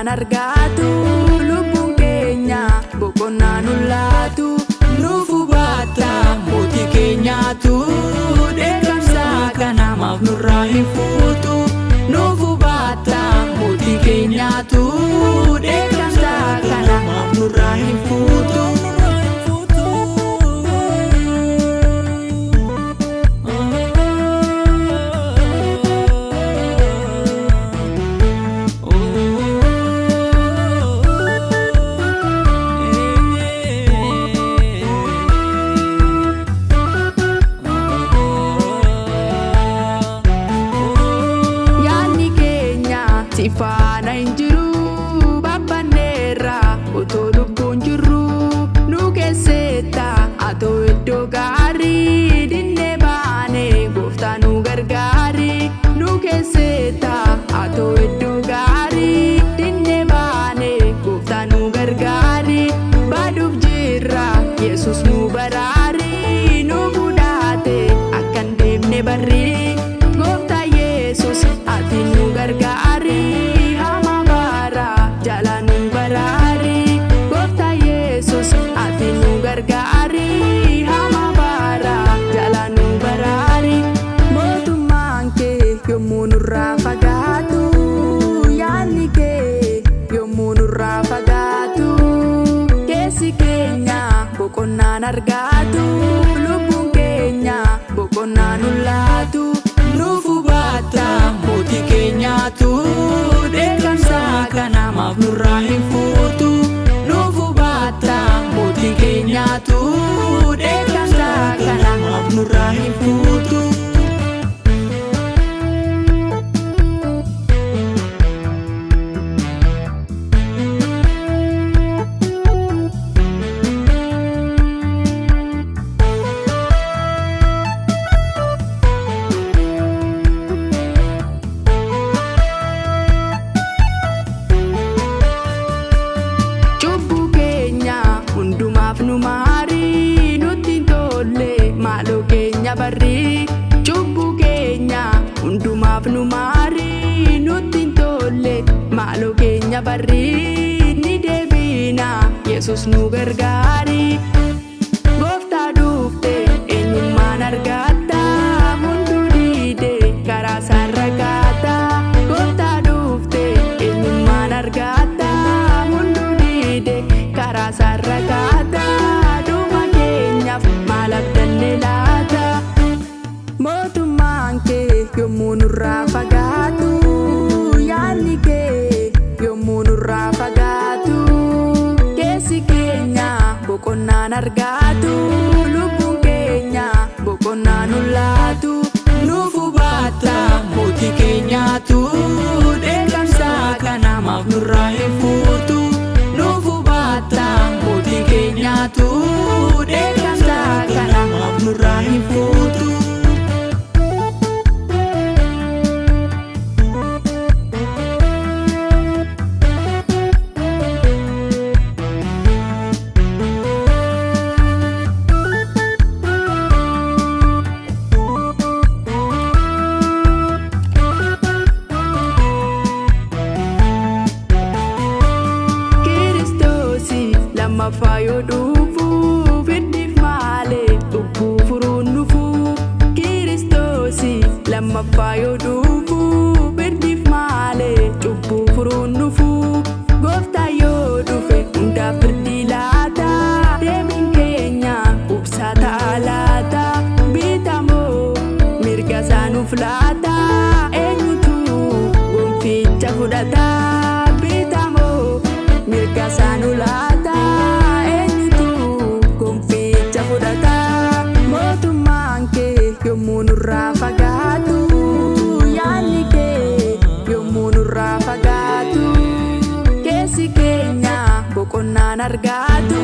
boqonnaan argaatu. Lubbuun keenya boqonnaa nu laatu. Nuuf hubatta mootii keenyaatu. Dheekkamsa kanamaaf nurraa hin fuutu. Nuuf hubatta mootii keenyaatu. Dheekkamsa kanamaaf nurraa hin fuutu. Faana hin jiru babbanneerra otoo lubbuun jirru nu keessetta atoo iddoo gaarii dinnee baane gooftaa nu gargaari. Nu keessetta atoo iddoo gaarii dinnee baane gooftaa nu gargaari. Baaduuf jirra Yesus nu baraari. Nu fudhate akkan deemne barri gooftaa Yesus ati nu gargaari. Yommuu nurraa fagaatu yaadni kee yommuu nurraa fagaatu keessi keenya boqonnaan argaatu. Lubbuun keenya boqonnaa nu laatu. Nuuf hubatta mootii keenyaatu. Dheekkamsa kanamaaf nurraa hin fuutu. Nuuf hubatta mootii keenyaatu. Dheekkamsa kanamaaf nurraa hin fuutu. Hundumaaf nu maari nutti hin tolle maaloo keenya barri. Cubbuu keenya hundumaaf nu maari nutti hin tolle maaloo keenya barri. Ni deebina Yesus nu gargaari. Gooftaa dhufte eenyummaan argatta. Hunduu diide karaa isaan ragaata. Gooftaa dhufte eenyummaan argatta. Hunduu diide karaa isaan ragaata. Dhuma keenyaaf maal abdanne laata. Mootummaan kee yommuu nurraa fagaatu yaadni kee yommuu nurraa fagaatu keessi keenya boqonnaan argaatu. Lubbuun keenya boqonnaa nu laatu. Nuuf hubatta mootii keenyaatu. Dheekkamsa kanamaaf nurraa hin fuutu. Nuuf hubatta mootii keenyaatu. Dheekkamsa kanamaaf nurraa hin fuutu. Lammaffaa yoo dhufu fiddiif malee lubbuu furuun dhufu. Kiristoosi lammaffaa yoo dhufu fiddiif malee lubbuu furuun dhufu. Gooftaa yoo dhufe hundaaf firdii laata. Deebiin keenya qubsaa ta'a laata. Bitamoo mirga isaa nuuf laata. Eenyutu gonficha fudhata. Bitamoo mirga isaa nu laata. Yommuu nurraa fagaatu yaadni kee yommuu nurraa fagaatu keessi keenya boqonnaan argaatu.